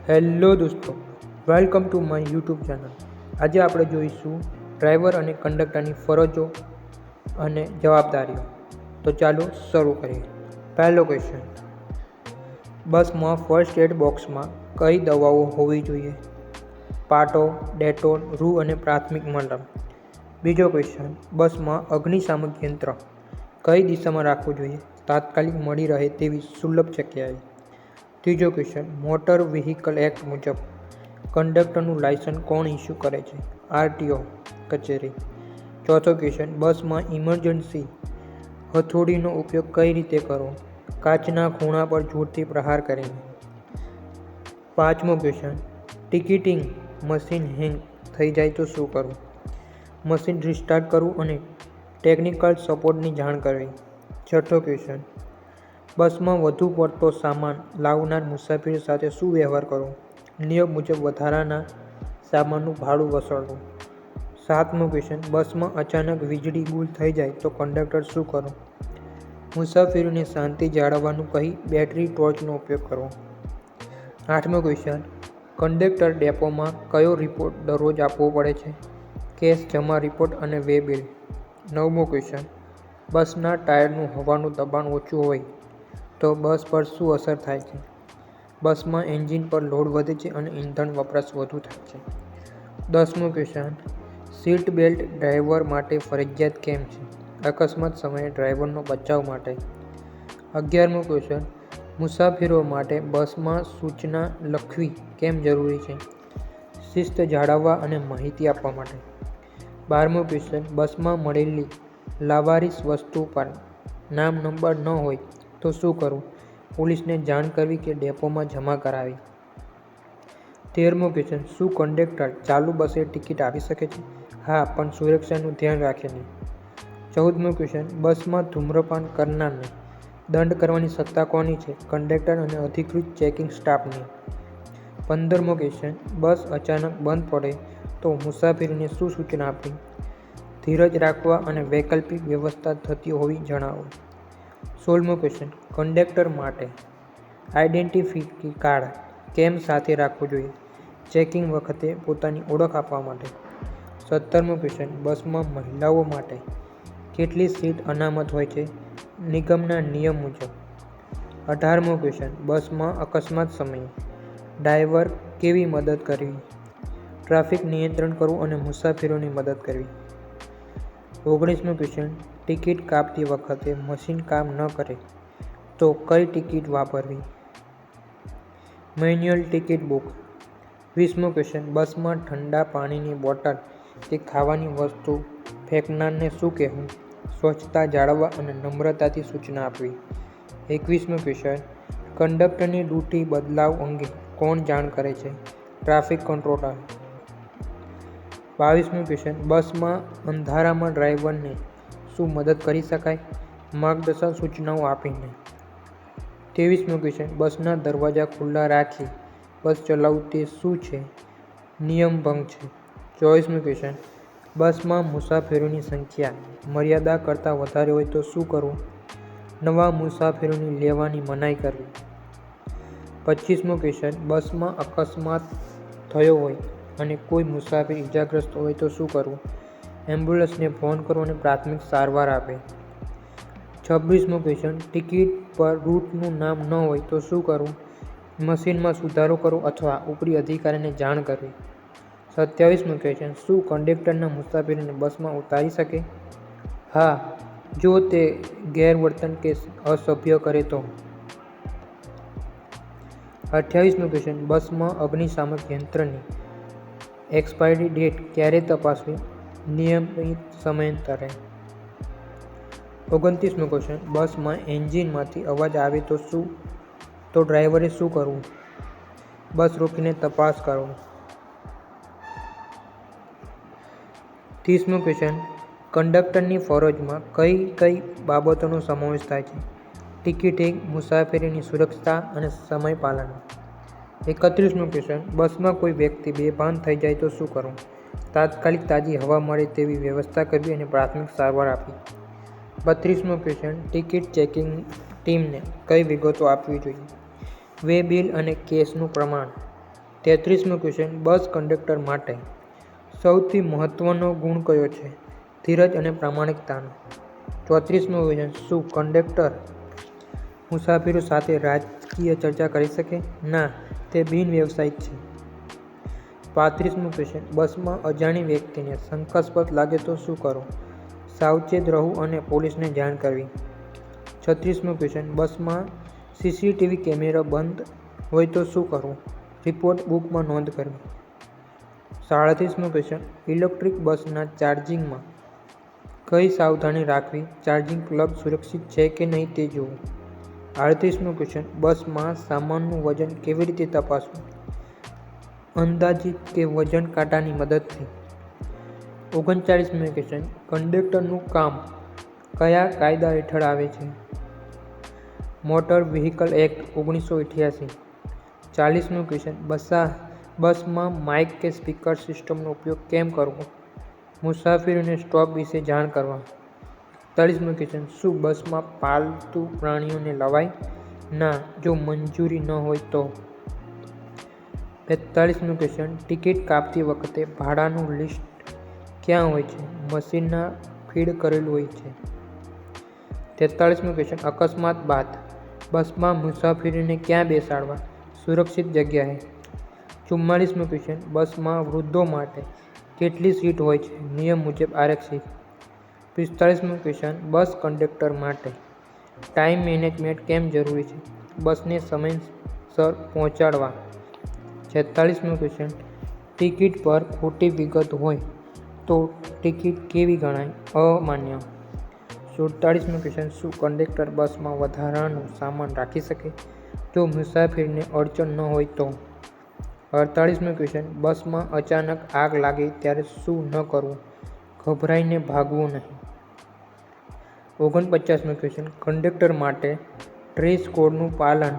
Hello દોસ્તો, welcome to my YouTube channel. આજે આપણે જોઈશું ડ્રાઈવર અને કંડક્ટરની ફરજો અને જવાબદારીઓ. તો ચાલો શરૂ કરીએ. પહેલો ક્વેશ્ચન, બસમાં ફર્સ્ટ એડ બોક્સમાં કઈ દવાઓ હોવી જોઈએ? પાટો, ડેટોલ, રૂ અને પ્રાથમિક મલમ. બીજો ક્વેશ્ચન, બસમાં અગ્નિશામક યંત્ર કઈ દિશામાં રાખવું જોઈએ તાત્કાલિક મળી રહે તેવી સુલભ જગ્યાએ? ત્રીજો ક્વેશ્ચન, મોટર વ્હીકલ એક્ટ મુજબ કંડક્ટરનું લાયસન્સ કોણ ઇસ્યુ કરે છે? આરટીઓ કચેરી. ચોથો ક્વેશ્ચન, બસમાં ઇમરજન્સી હથોડીનો ઉપયોગ કઈ રીતે કરવો? કાચના ખૂણા પર જોરથી પ્રહાર કરીને. પાંચમો ક્વેશ્ચન, ટિકિટિંગ મશીન હેંગ થઈ જાય તો શું કરવું? મશીન રિસ્ટાર્ટ કરવું અને ટેકનિકલ સપોર્ટની જાણ કરવી. છઠ્ઠો ક્વેશ્ચન, બસમાં વધુ પડતો સામાન લાવનાર મુસાફરો સાથે શું વ્યવહાર કરવો? નિયમ મુજબ વધારાના સામાનનું ભાડું વસૂલવું. સાતમો ક્વેશ્ચન, બસમાં અચાનક વીજળી ગુલ થઈ જાય તો કંડક્ટર શું કરવું? મુસાફરોને શાંતિ જાળવવાનું કહી બેટરી ટોર્ચનો ઉપયોગ કરવો. આઠમો ક્વેશ્ચન, કંડક્ટર ડેપોમાં કયો રિપોર્ટ દરરોજ આપવો પડે છે? કેશ જમા રિપોર્ટ અને વે બિલ. નવમો ક્વેશ્ચન, બસના ટાયરનું હવાનું દબાણ ઓછું હોય તો બસ પર શું અસર થાય છે? બસમાં એન્જિન પર લોડ વધે છે અને ઇંધણ વપરાશ વધુ થાય છે. 10મો ક્વેશ્ચન, સીટ બેલ્ટ ડ્રાઈવર માટે ફરજિયાત કેમ છે? અકસ્માત સમયે ડ્રાઈવરનો બચાવ માટે. 11મો ક્વેશ્ચન, મુસાફરો માટે બસમાં સૂચના લખવી કેમ જરૂરી છે? શિસ્ત જાળવવા અને માહિતી આપવા માટે. 12મો ક્વેશ્ચન, બસમાં મળેલી લાવારીસ વસ્તુ પર નામ નંબર ન હોય તો શું કરવું? પોલીસને જાણ કરવી કે ડેપોમાં જમા કરાવી. 13મો ક્વેશ્ચન, શું કંડક્ટર ચાલુ બસે ટિકિટ આપી શકે છે? હા, પણ સુરક્ષાનું ધ્યાન રાખીને. 14મો ક્વેશ્ચન, બસમાં ધૂમ્રપાન કરનારને દંડ કરવાની સત્તા કોની છે? કંડક્ટર અને અધિકૃત ચેકિંગ સ્ટાફની. 15મો ક્વેશ્ચન, બસ અચાનક બંધ પડે તો મુસાફરોને શું સૂચના આપવી? ધીરજ રાખવા અને વૈકલ્પિક વ્યવસ્થા થતી હોવી જણાવો. 16મો ક્વેશ્ચન, કંડક્ટર માટે આઇડેન્ટિટી કાર્ડ કેમ સાથે રાખવું જોઈએ? ચેકિંગ વખતે પોતાની ઓળખ આપવા માટે. 17મો ક્વેશ્ચન, બસમાં મહિલાઓ માટે કેટલી સીટ અનામત હોય છે નિગમના નિયમ મુજબ? 18મો ક્વેશ્ચન, બસમાં અકસ્માત સમયે ડ્રાઈવર કેવી મદદ કરવી? ટ્રાફિક નિયંત્રણ કરવું અને મુસાફરોની મદદ કરવી. 19મો ક્વેશ્ચન, ટિકિટ કાપતી વખતે મશીન કામ ન કરે તો કઈ ટિકિટ વાપરવી? Manual ticket book. 20મો ક્વેશ્ચન, બસમાં ઠંડા પાણીની બોટલ કે ખાવાની વસ્તુ ફેંકનારને શું કહેવું? સ્વચ્છતા જાળવવા અને નમ્રતાથી સૂચના આપવી. 21મો ક્વેશ્ચન, કંડક્ટરની ડ્યુટી બદલાવ અંગે કોણ જાણ કરે છે? Traffic controller. 22મો ક્વેશ્ચન, બસમાં અંધારામાં ડ્રાઈવરને શું મદદ કરી શકાય? માર્ગદર્શક સૂચનાઓ આપીને. 23મો ક્વેશ્ચન, બસના દરવાજા ખુલ્લા રાખી બસ ચલાવવું તે શું છે? નિયમ ભંગ છે. 24મો ક્વેશ્ચન, બસમાં મુસાફરોની સંખ્યા મર્યાદા કરતાં વધારે હોય તો શું કરવું? નવા મુસાફરોને લેવાની મનાઈ કરવી. 25મો ક્વેશ્ચન, બસમાં અકસ્માત થયો હોય અને કોઈ મુસાફર ઇજાગ્રસ્ત હોય તો શું કરવું? એમ્બ્યુલન્સને ફોન કરો અને પ્રાથમિક સારવાર આપે. 26મો ક્વેશ્ચન, ટિકિટ પર રૂટનું નામ ન હોય તો શું કરવું? મશીનમાં સુધારો કરવો અથવા ઉપરી અધિકારીને જાણ કરવી. 27મો ક્વેશ્ચન, શું કંડક્ટર મુસાફરોને બસમાં ઉતારી શકે? હા, જો તે ગેરવર્તન કે અસભ્ય કરે તો. 28મો ક્વેશ્ચન, બસમાં અગ્નિશામક યંત્રની એક્સપાયરી ડેટ ક્યારે તપાસવી? નિયમિત સમયાંતરે. 29મો ક્વેશ્ચન, બસમાં એન્જિનમાંથી અવાજ આવે તો ડ્રાઈવરે શું કરવું? બસ રોકીને તપાસ કરો. 30મો ક્વેશ્ચન, કંડક્ટરની ફરજમાં કઈ કઈ બાબતોનો સમાવેશ થાય છે? ટિકિટિંગ, મુસાફરીની સુરક્ષા અને સમય પાલન. 31મો ક્વેશ્ચન, બસમાં કોઈ વ્યક્તિ બેભાન થઈ જાય તો શું કરવું? તાત્કાલિક તાજી હવા મળે તેવી વ્યવસ્થા કરવી અને પ્રાથમિક સારવાર આપવી. 32મો ક્વેશ્ચન, ટિકિટ ચેકિંગ ટીમને કઈ વિગતો આપવી જોઈએ? વે બિલ અને કેશનું પ્રમાણ. 33મો ક્વેશ્ચન, બસ કંડક્ટર માટે સૌથી મહત્વનો ગુણ કયો છે? ધીરજ અને પ્રામાણિકતાનો. 34મો ક્વેશ્ચન, શું કંડક્ટર મુસાફરો સાથે રાજકીય ચર્ચા કરી શકે? ના, તે બિન વ્યવસાયિક છે. 35મો ક્વેશ્ચન, બસમાં અજાણી વ્યક્તિને શંકાસ્પદ લાગે તો શું કરવું? સાવચેત રહેવું અને પોલીસને જાણ કરવી. 36મો ક્વેશ્ચન, બસમાં સીસીટીવી કેમેરા બંધ હોય તો શું કરવું? રિપોર્ટ બુકમાં નોંધ કરવી. 37મો ક્વેશ્ચન, ઇલેક્ટ્રિક બસના ચાર્જિંગમાં કઈ સાવધાની રાખવી? ચાર્જિંગ પ્લગ સુરક્ષિત છે કે નહીં તે જોવું. 38મો ક્વેશ્ચન, બસમાં સામાનનું વજન કેવી રીતે તપાસવું? અંદાજિત કે વજન કાંટાની મદદથી. 39મો ક્વેશ્ચન, કંડક્ટરનું કામ કયા કાયદા હેઠળ આવે છે? Motor vehicle act 1988. 40મો ક્વેશ્ચન, બસમાં માઇક કે સ્પીકર સિસ્ટમનો ઉપયોગ કેમ કરવો? મુસાફરોને સ્ટોપ વિશે જાણ કરવા. 41મો ક્વેશ્ચન, શું બસમાં પાલતુ પ્રાણીઓને લવાય? ના, જો મંજૂરી ન હોય તો. 42મો ક્વેશ્ચન, ટિકિટ કાપતી વખતે ભાડાનું લિસ્ટ ક્યાં હોય છે? મશીનમાં ફીડ કરેલું હોય છે. 43મો ક્વેશ્ચન, અકસ્માત બાદ બસમાં મુસાફરોને ક્યાં બેસાડવા? સુરક્ષિત જગ્યાએ. 44મો ક્વેશ્ચન, બસમાં વૃદ્ધો માટે કેટલી સીટ હોય છે? નિયમ મુજબ આરક્ષિત. 45મો ક્વેશ્ચન, બસ કંડક્ટર માટે ટાઈમ મેનેજમેન્ટ કેમ જરૂરી છે? બસને સમયસર પહોંચાડવા. 46મો ક્વેશ્ચન, ટિકિટ પર ખોટી વિગત હોય તો ટિકિટ કેવી ગણાય? અમાન્ય. 47મો ક્વેશ્ચન, શું કંડક્ટર બસમાં વધારાનો સામાન રાખી શકે જો મુસાફરીને અડચણ ન હોય તો? 48મો ક્વેશ્ચન, બસમાં અચાનક આગ લાગે ત્યારે શું ન કરવું? ગભરાઈને ભાગવું નહીં. 49મો ક્વેશ્ચન, કંડક્ટર માટે ડ્રેસ કોડનું પાલન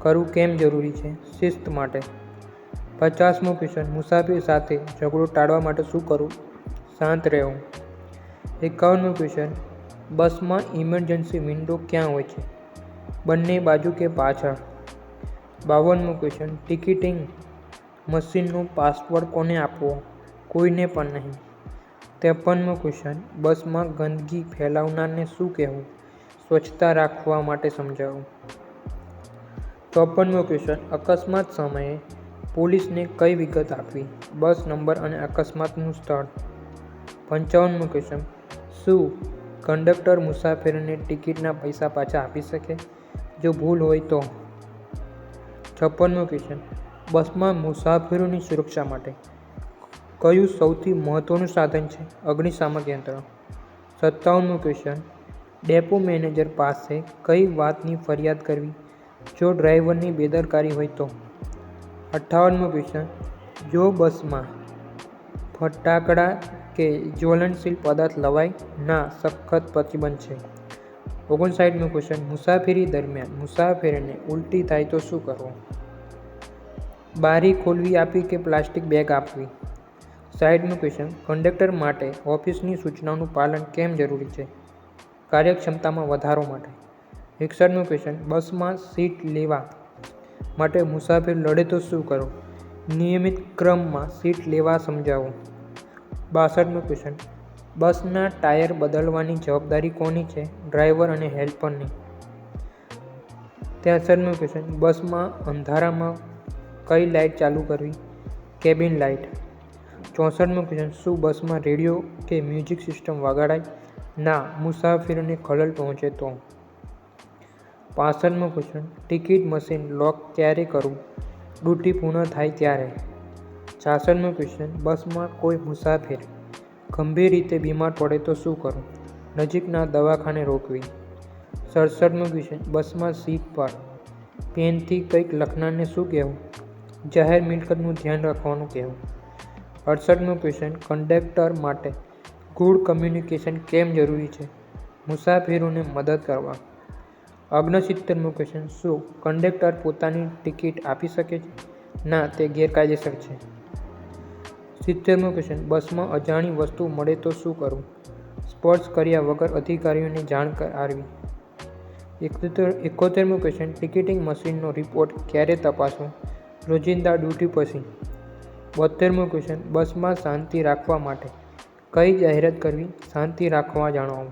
કરવું કેમ જરૂરી છે? શિસ્ત માટે. 50મો ક્વેશ્ચન, મુસાફરી સાથે ઝઘડો ટાળવા માટે શું કરવું? શાંત રહેવું. 51મો ક્વેશ્ચન, બસમાં ઇમરજન્સી વિન્ડો ક્યાં હોય છે? બંને બાજુ કે પાછળ? 52મો ક્વેશ્ચન, ટિકિટિંગ મશીનનો પાસવર્ડ કોને આપવો? કોઈને પણ નહીં. 53મો ક્વેશ્ચન, બસમાં ગંદકી ફેલાવનારને શું કહેવું? સ્વચ્છતા રાખવા માટે સમજાવવું. 54મો ક્વેશ્ચન, અકસ્માત સમયે પોલીસને કઈ વિગત આપવી? બસ નંબર અને અકસ્માતનું સ્થળ. 55મો ક્વેશ્ચન, શું કંડક્ટર મુસાફરોને ટિકિટના પૈસા પાછા આપી શકે જો ભૂલ હોય તો? 56મો ક્વેશ્ચન, બસમાં મુસાફરોની સુરક્ષા માટે કયું સૌથી મહત્વનું સાધન છે? અગ્નિશામક યંત્ર. 57મો ક્વેશ્ચન, ડેપો મેનેજર પાસે કઈ વાતની ફરિયાદ કરવી જો ડ્રાઈવરની બેદરકારી હોય તો? 58મો ક્વેશ્ચન, જો બસમાં ફટાકડા કે જ્વલનશીલ પદાર્થ લવાય? ના, સખત પ્રતિબંધ છે. 59મો ક્વેશ્ચન, મુસાફરી દરમિયાન મુસાફરોને ઉલટી થાય તો શું કરવું? બારી ખોલવી આપવી કે પ્લાસ્ટિક બેગ આપવી? 60મો ક્વેશ્ચન, કંડક્ટર માટે ઓફિસની સૂચનાઓનું પાલન કેમ જરૂરી છે? કાર્યક્ષમતામાં વધારો માટે. 61મો ક્વેશ્ચન, બસમાં સીટ લેવા માટે મુસાફર લડે તો શું કરવું? નિયમિત ક્રમમાં સીટ લેવા સમજાવો. 62મો ક્વેશ્ચન, બસના ટાયર બદલવાની જવાબદારી કોની છે? ડ્રાઈવર અને હેલ્પરની. 63મો ક્વેશ્ચન, બસમાં અંધારામાં કઈ લાઇટ ચાલુ કરવી? Cabin light. 64મો ક્વેશ્ચન, શું બસમાં રેડિયો કે મ્યુઝિક સિસ્ટમ વગાડાય? ના, મુસાફરોને ખલેલ પહોંચે તો. 65મો ક્વેશ્ચન, ટિકિટ મશીન લોક ક્યારે કરવું? ડ્યુટી પૂર્ણ થાય ત્યારે. 66મો ક્વેશ્ચન, બસમાં કોઈ મુસાફિર ગંભીર રીતે બીમાર પડે તો શું કરવું? નજીકના દવાખાને રોકવી. 67મો ક્વેશ્ચન, બસમાં સીટ પર પેનથી કંઈક લખનારને શું કહેવું? જાહેર મિલકતનું ધ્યાન રાખવાનું કહેવું. 68મો ક્વેશ્ચન, કંડક્ટર માટે ગુડ કમ્યુનિકેશન કેમ જરૂરી છે? મુસાફરોને મદદ કરવા. 69મો ક્વેશ્ચન, શું કંડક્ટર પોતાની ટિકિટ આપી શકે છે? ના, તે ગેરકાયદેસર છે. 70મો ક્વેશ્ચન, બસમાં અજાણી વસ્તુ મળે તો શું કરવું? સ્પર્શ કર્યા વગર અધિકારીઓને જાણ કરવી. 71મો ક્વેશ્ચન, ટિકિટિંગ મશીનનો રિપોર્ટ ક્યારે તપાસવો? રોજિંદા ડ્યુટી પછી. 72મો ક્વેશ્ચન, બસમાં શાંતિ રાખવા માટે કઈ જાહેરાત કરવી? શાંતિ રાખવા જણાવો.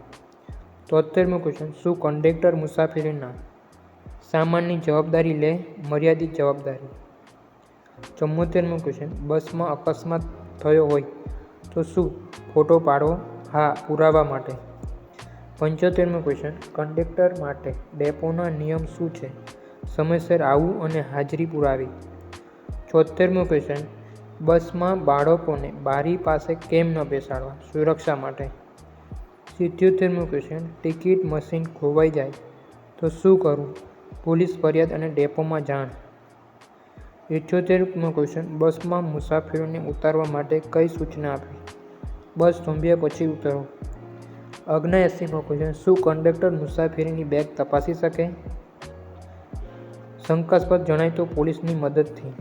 73મો ક્વેશ્ચન, શું કંડક્ટર મુસાફરીના સામાનની જવાબદારી લે? મર્યાદિત જવાબદારી. 74મો ક્વેશ્ચન, બસમાં અકસ્માત થયો હોય તો શું ફોટો પાડવો? હા, પુરાવા માટે. 75મો ક્વેશ્ચન, કંડક્ટર માટે ડેપોના નિયમ શું છે? સમયસર આવવું અને હાજરી પુરાવી. 76મો ક્વેશ્ચન, બસમાં બાળકોને બારી પાસે કેમ ન બેસાડવા? સુરક્ષા માટે. 77મો ક્વેશ્ચન, ટિકિટ મશીન ખોવાઈ જાય તો શું કરવું? પોલીસ ફરિયાદ અને ડેપોમાં જાણ. 78મો ક્વેશ્ચન, બસમાં મુસાફરોને ઉતારવા માટે કઈ સૂચના આપવી? બસ થોભ્યા પછી ઉતરો. 79મો ક્વેશ્ચન, શું કંડક્ટર મુસાફરીની બેગ તપાસી શકે? શંકાસ્પદ જણાય તો પોલીસની મદદથી.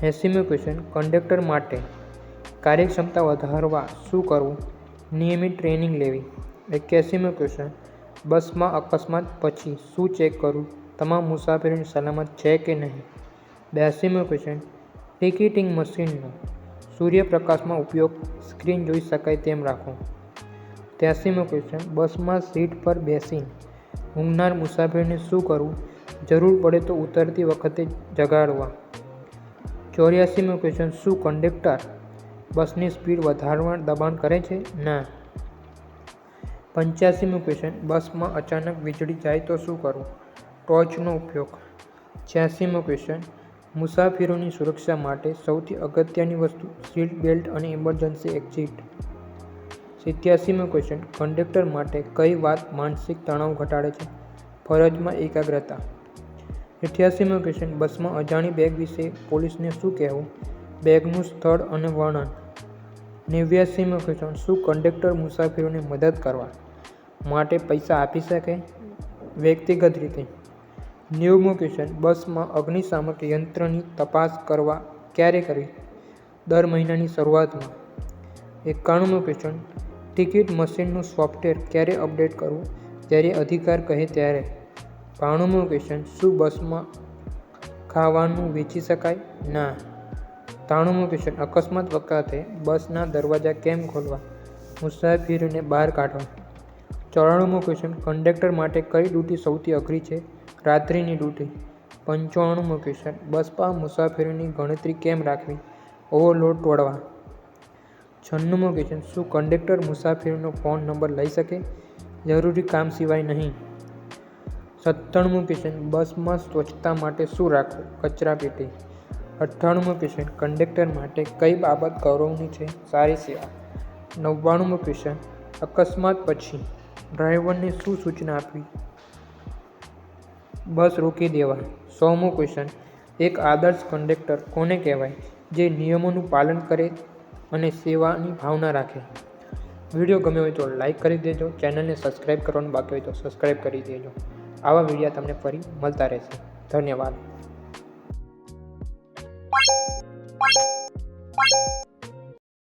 80મો ક્વેશ્ચન, કંડક્ટર માટે કાર્યક્ષમતા વધારવા શું કરવું? નિયમિત ટ્રેનિંગ લેવી. 81મો ક્વેશ્ચન, બસમાં અકસ્માત પછી શું ચેક કરવું? તમામ મુસાફરીની સલામત છે કે નહીં? 82મો ક્વેશ્ચન, ટિકિટિંગ મશીનનો સૂર્યપ્રકાશમાં ઉપયોગ સ્ક્રીન જોઈ શકાય તેમ રાખો. 83મો ક્વેશ્ચન, બસમાં સીટ પર બેસીને ઊંઘનાર મુસાફરીને શું કરવું? જરૂર પડે તો ઉતરતી વખતે જગાડવા. 84મો ક્વેશ્ચન, શું કંડક્ટર બસની સ્પીડ વધારવા દબાણ કરે છે? ના. 85મો ક્વેશ્ચન, બસમાં અચાનક વીજળી જાય તો શું કરવું? ટોર્ચનો ઉપયોગ. 86મો ક્વેશ્ચન, મુસાફરોની સુરક્ષા માટે સૌથી અગત્યની વસ્તુ સીટ બેલ્ટ અને ઇમરજન્સી એક્ઝિટ. 87મો ક્વેશ્ચન, કંડક્ટર માટે કઈ વાત માનસિક તણાવ ઘટાડે છે? ફરજમાં એકાગ્રતા. 88મો ક્વેશ્ચન, બસમાં અજાણી બેગ વિશે પોલીસને શું કહેવું? બેગનું સ્થળ અને વર્ણન. 89મો ક્વેશ્ચન, શું કંડક્ટર મુસાફરોને મદદ કરવા માટે પૈસા આપી શકે? વ્યક્તિગત રીતે. 90મો ક્વેશ્ચન, બસમાં અગ્નિશામક યંત્રની તપાસ ક્યારે કરવી? દર મહિનાની શરૂઆતમાં. 91મો ક્વેશ્ચન, ટિકિટ મશીનનું સોફ્ટવેર ક્યારે અપડેટ કરવું? જ્યારે અધિકારી કહે ત્યારે. 92મો ક્વેશ્ચન, શું બસમાં ખાવાનું વેચી શકાય? ના. 93મો ક્વેશ્ચન, અકસ્માત વખતે બસના દરવાજા કેમ ખોલવા? મુસાફરોને બહાર કાઢવા. 94મો ક્વેશ્ચન, કંડક્ટર માટે કઈ ડ્યુટી સૌથી અઘરી છે? રાત્રિની ડ્યુટી. 95મો ક્વેશ્ચન, બસમાં મુસાફરીની ગણતરી કેમ રાખવી? ઓવરલોડ તોડવા. 96મો ક્વેશ્ચન, શું કંડક્ટર મુસાફરીનો ફોન નંબર લઈ શકે? જરૂરી કામ સિવાય નહીં. 97મો ક્વેશ્ચન, બસમાં સ્વચ્છતા માટે શું રાખવું? કચરાપેટી. 98મો ક્વેશ્ચન, કંડક્ટર માટે કઈ બાબત ગૌરવની છે? સારી સેવા. 99મો ક્વેશ્ચન, અકસ્માત પછી ડ્રાઈવરને શું સૂચના આપવી? બસ રોકી દેવા. 100મો ક્વેશ્ચન, એક આદર્શ કંડક્ટર કોને કહેવાય? જે નિયમોનું પાલન કરે અને સેવાની ભાવના રાખે. વિડીયો ગમ્યો હોય તો લાઈક કરી દેજો. ચેનલને સબસ્ક્રાઈબ કરવાનું બાકી હોય તો સબસ્ક્રાઈબ કરી દેજો. આવા વિડીયો તમને ફરી મળતા રહેશે. ધન્યવાદ.